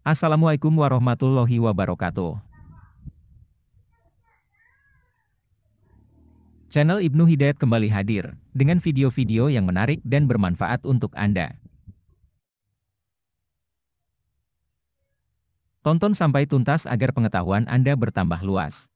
Assalamualaikum warahmatullahi wabarakatuh. Channel Ibnu Hidayat kembali hadir dengan video-video yang menarik dan bermanfaat untuk Anda. Tonton sampai tuntas agar pengetahuan Anda bertambah luas.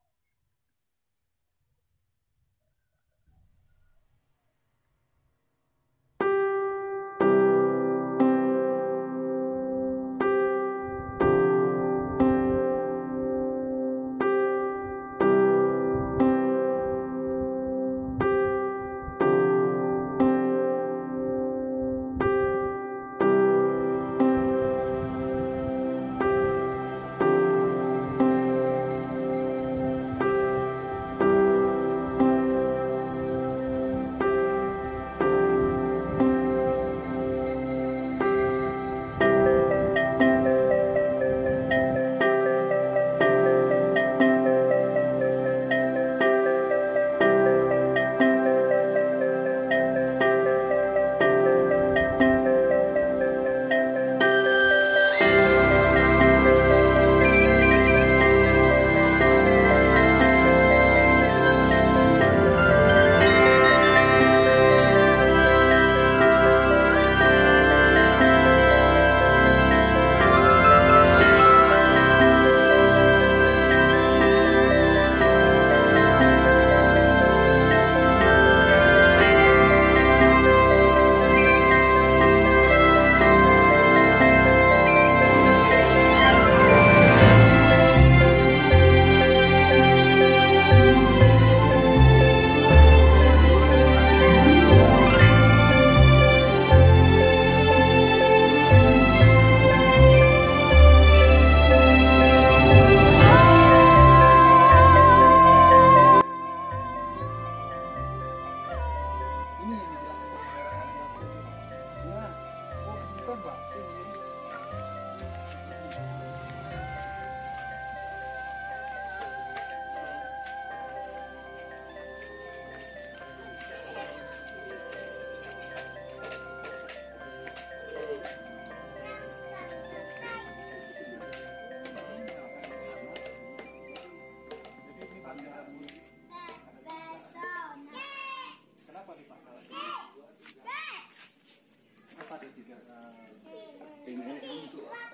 Ini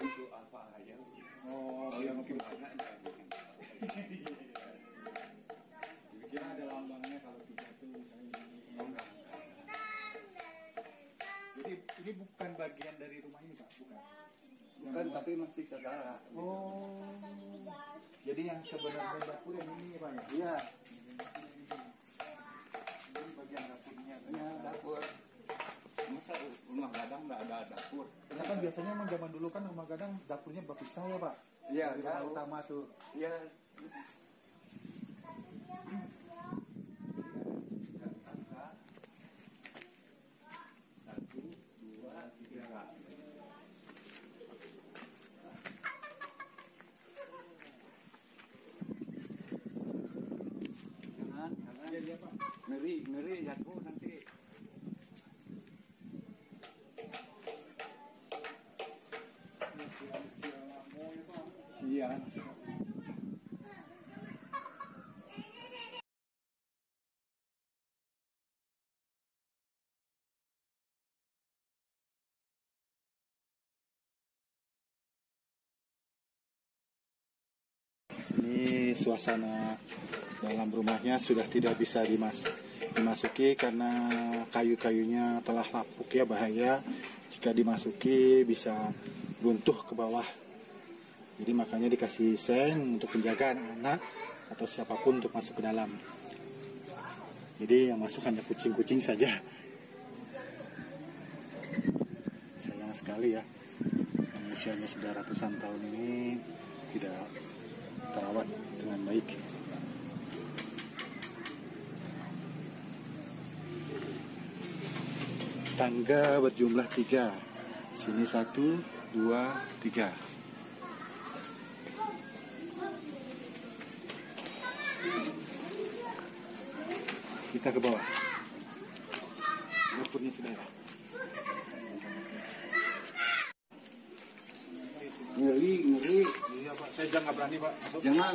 untuk apa aja? Oh, yang mungkin banyak ya. Kira ada lambangnya kalau tiga itu misalnya enggak. Jadi ini bukan bagian dari rumah ini Pak, bukan. Bukan, tapi masih saudara. Oh. Jadi yang sebenarnya dapur yang ini Pak ya? Iya. Ini bagian dapurnya. Ya, dapur. Masa rumah gadang nggak ada dapur? Karena kan biasanya emang zaman dulu kan rumah gadang dapurnya berpisah ya Pak? Iya, rumah utama tuh. Iya. Satu, dua, tiga. Jangan. Iya Pak. Ngeri jatuh nanti. Iya. Ini suasana dalam rumahnya sudah tidak bisa dimasuki karena kayu-kayunya telah lapuk ya, bahaya jika dimasuki bisa runtuh ke bawah. Jadi makanya dikasih seng untuk penjagaan anak atau siapapun untuk masuk ke dalam. Jadi yang masuk hanya kucing-kucing saja. Sayang sekali ya, yang usianya sudah ratusan tahun ini tidak terawat dengan baik. Tangga berjumlah 3. Sini 1, 2, 3. Kita ke bawah. Dapurnya sudah. Ngeri ngeri. Iya Pak, saya jangan berani Pak. Masuk. Jangan.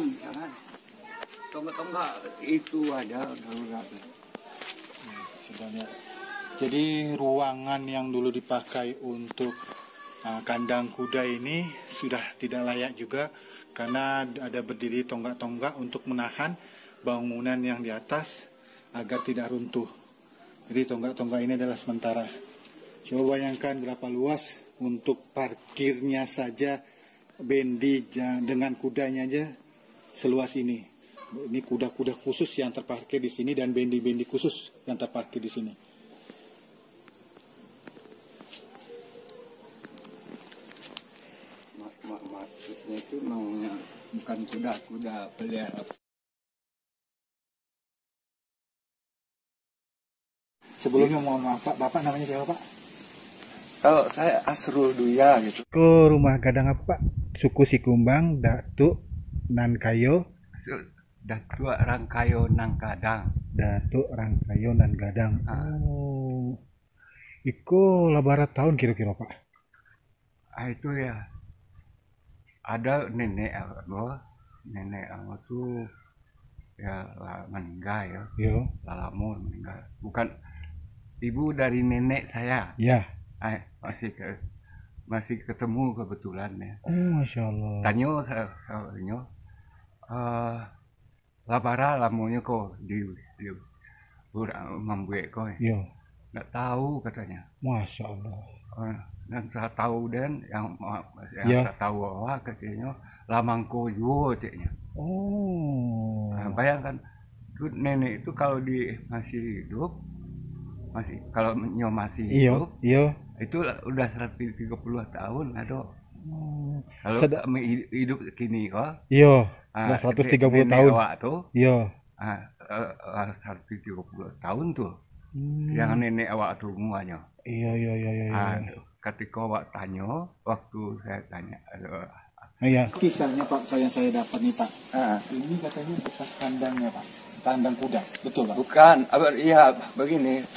Tonggak-tonggak itu aja darurat. Sudah lihat. Jadi ruangan yang dulu dipakai untuk kandang kuda ini sudah tidak layak juga karena ada berdiri tonggak-tonggak untuk menahan bangunan yang di atas agar tidak runtuh. Jadi tonggak-tonggak ini adalah sementara. Coba bayangkan berapa luas untuk parkirnya saja, bendi dengan kudanya aja seluas ini. Ini kuda-kuda khusus yang terparkir di sini dan bendi-bendi khusus yang terparkir di sini. Maksudnya itu maunya bukan kuda pelihara. Sebelumnya mohon maaf Pak, Bapak namanya siapa Pak? Kalau saya Asrul Duya gitu. Ke rumah gadang apa Pak? Suku Sikumbang, Datuk, Nankayo, Datuk Rangkayo nang Gadang. Datuk Rangkayo dan Gadang. Oh, Iko lebaran tahun kira-kira Pak? Itu ya. Ada nenek abah tuh ya meninggal ya. Yo. Lama meninggal. Bukan ibu dari nenek saya. Ya. Masih ketemu kebetulan ya. Oh, Masya Allah. Tanyo labara lamunya kok di membuat kok. Yo. Nggak tahu katanya. Masya Allah. Dan saya tahu dan yang Ya. saya tahu bahwa katanya lamangko juga katanya. Oh. Nah, bayangkan tuh nenek itu kalau masih hidup, kalau masih Iyo. hidup, Iyo. itu udah 130 tahun ada. Kalau Sedap. hidup kini kok. Iyo. Udah 130 tahun. Awak tuh. Iyo. 130 tahun tuh. Yang nenek awak tuh semuanya. Iya. Ketika awak tanya, waktu saya tanya. Iya. Kisahnya Pak, yang saya dapat nih Pak. Ini katanya bekas kandangnya Pak. Kandang kuda, betul Pak? Bukan, iya begini.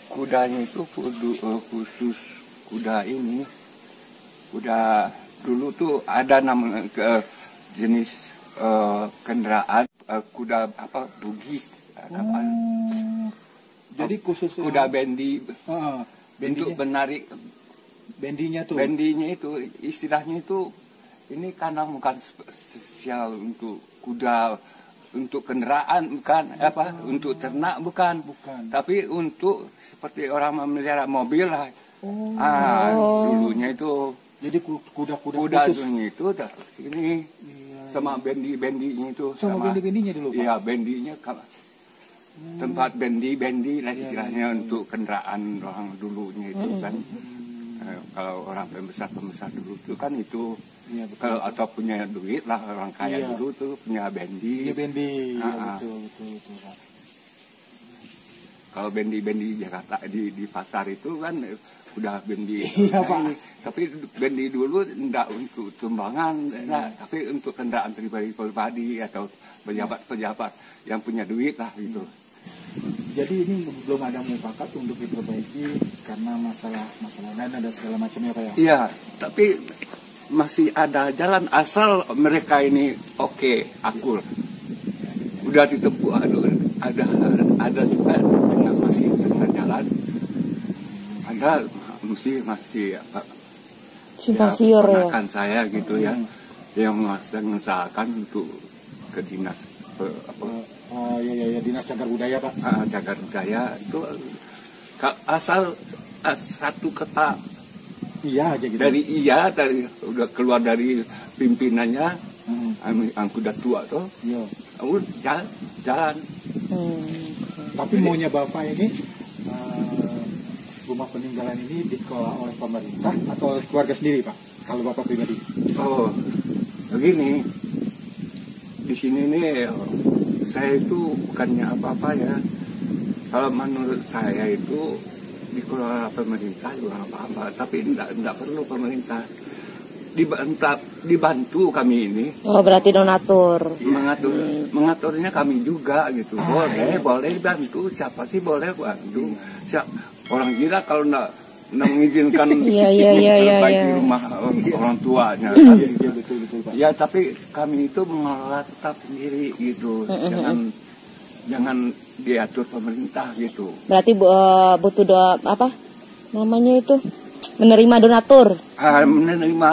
Kudanya itu khusus kuda ini. Kuda dulu tuh ada nama jenis kendaraan kuda bugis. Jadi khusus kuda bendi untuk bendinya, menarik bendinya tuh. bendinya itu istilahnya itu ini karena bukan spesial untuk kuda, untuk kendaraan bukan, untuk ternak bukan, tapi untuk seperti orang memelihara mobil lah. Dulunya itu. Jadi kuda-kuda khusus itu ini sama bendi-bendinya itu. Sama bendi-bendinya dulu Pak? Iya, bendinya tempat bendi lah istilahnya untuk kendaraan orang dulunya itu kan. Kalau orang pembesar dulu itu kan itu. Ya, kalau atau punya duit lah orang kaya dulu tuh punya bendi. Iya bendi. Betul Pak. Kalau bendi Jakarta di pasar itu kan udah bendi. Iya Pak. Tapi bendi dulu enggak untuk tumbangan, tapi untuk kendaraan pribadi atau pejabat yang punya duit lah gitu. Jadi ini belum ada mufakat untuk diperbaiki karena masalah dan ada segala macamnya Pak ya? Iya, tapi masih ada jalan asal mereka ini akur. Udah ditempuh, ada juga masih tengah jalan. Ada masih simpang siur ya. Ponakan saya gitu ya, yang mengusahakan untuk ke dinas dinas cagar budaya Pak. Cagar budaya itu asal satu kata iya aja gitu. Dari udah keluar dari pimpinannya, yang udah tua tuh. Iya. Jalan. Tapi maunya Bapak ini rumah peninggalan ini dikelola oleh pemerintah atau oleh keluarga sendiri Pak? Kalau Bapak pribadi? Oh, begini. Di sini nih saya itu bukannya apa-apa ya. Kalau menurut saya itu dikelola pemerintah juga apa-apa, tapi tidak perlu pemerintah. Dibantu kami ini. Oh, berarti donatur. Mengaturnya kami juga gitu. Boleh dibantu, siapa sih boleh bantu. Orang gila kalau mengizinkan Iya. bagi rumah orang tuanya. Kan? Iya, betul Pak. Ya tapi kami itu mengelola tetap sendiri gitu, jangan diatur pemerintah gitu. Berarti butuh apa namanya itu, menerima donatur. Menerima.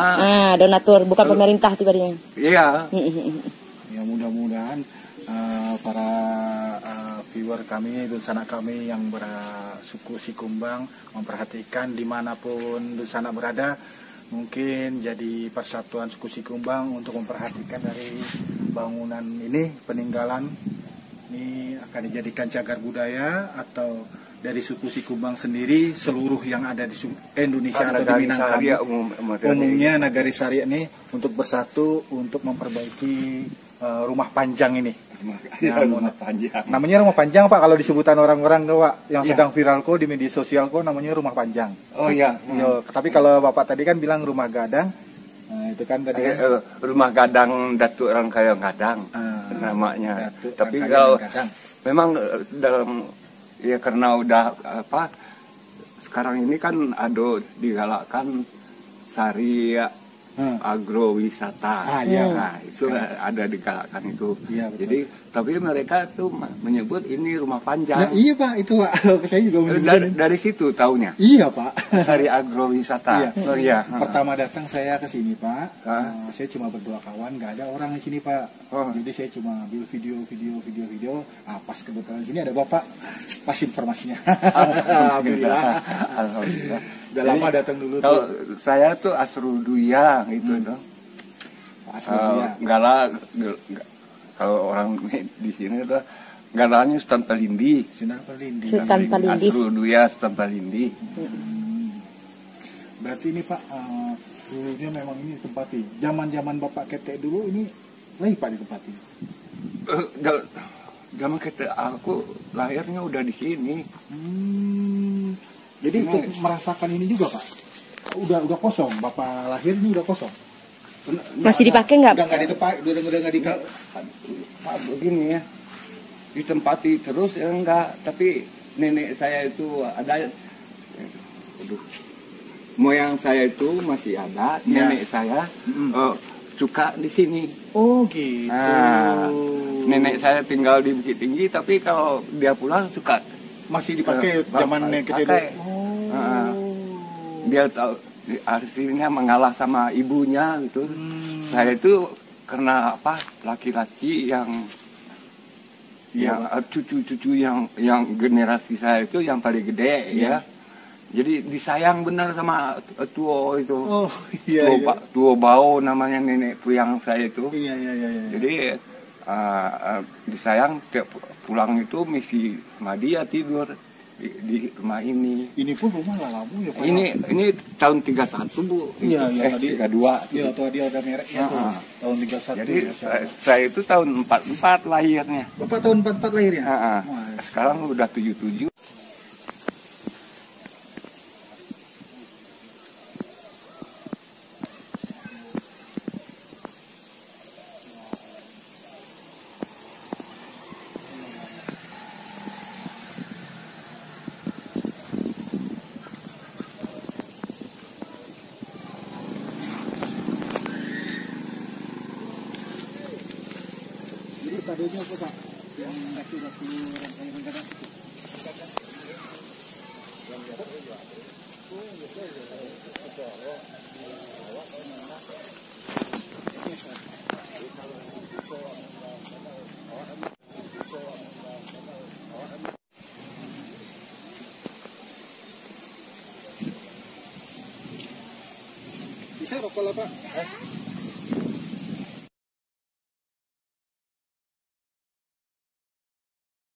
Donatur bukan pemerintah tibanya. Iya. Ya mudah-mudahan para viewer kami, sanak kami yang bersuku Sikumbang memperhatikan dimanapun sanak berada, mungkin jadi persatuan suku Sikumbang untuk memperhatikan dari bangunan ini, peninggalan ini akan dijadikan cagar budaya atau dari suku Sikumbang sendiri, seluruh yang ada di Indonesia atau di Minangkabau umumnya Nagari Saria ini untuk bersatu untuk memperbaiki rumah panjang ini. Rumah panjang. Namanya rumah panjang Pak, kalau disebutan orang-orang tuh Pak yang sedang viral kok di media sosial kok namanya rumah panjang. Oh iya. Tapi kalau Bapak tadi kan bilang rumah gadang, itu kan tadi kan rumah gadang Datuk Rangkayang Gadang namanya. Datuk Tapi Rangkayang kalau Gadang. memang dalam ya karena udah apa sekarang ini kan ada digalakkan Saria agrowisata. Iya. Nah, itu ada digalakkan itu. Iya, betul. Jadi tapi mereka tuh menyebut ini rumah panjang. Nah, iya Pak, itu Pak. Saya juga menyebutkan. Dari situ taunya. Iya Pak. Sari agrowisata. Iya. Oh iya. Pertama datang saya ke sini Pak, saya cuma berdua kawan, nggak ada orang di sini Pak. Jadi saya cuma ambil video. Pas kebetulan sini ada Bapak, pas informasinya. Alhamdulillah. Alhamdulillah. Udah lama datang dulu kalau tuh. saya tuh Asruduya gitu tuh. Asruduya. Kalau orang di sini tuh galanya Sultan Palindi. Sultan Palindi. Sultan Palindi. Asruduya Sultan Palindi. Berarti ini Pak, dulunya memang ini ditempati. Zaman Bapak ketek dulu ini lagi Pak ditempati. Zaman ketek aku lahirnya udah di sini. Jadi ikut merasakan ini juga Pak. Udah kosong, Bapak lahir ini udah kosong. Masih dipakai nggak? Udah nggak ditempati, udah nggak di. Pak begini ya, ditempati terus ya enggak. Tapi nenek saya itu ada, moyang saya itu masih ada. Nenek saya suka di sini. Oh gitu. Nah, nenek saya tinggal di Bukit Tinggi, tapi kalau dia pulang suka masih dipakai zaman nenek kita dulu. Dia tahu artinya mengalah sama ibunya gitu. Saya itu karena apa, laki-laki yang cucu-cucu yang generasi saya itu yang paling gede ya. Jadi disayang benar sama tua itu. Oh iya. Tua bau namanya nenek puyang saya itu. Iya. Jadi disayang tiap pulang itu mesti sama dia tidur di rumah ini. Ini pun rumah lalamu ya Pak. Ini tahun 31 Bu. Iya, tadi 32. Iya, tuh dia ada mereknya tuh. Tahun 31. Jadi saya itu tahun 44 lahirnya. Bapak tahun 44 lahirnya? Sekarang udah 77. Sadonya apa Pak? Yang kaki-kaki rangkaian gadang. Bisa rokok lah Pak.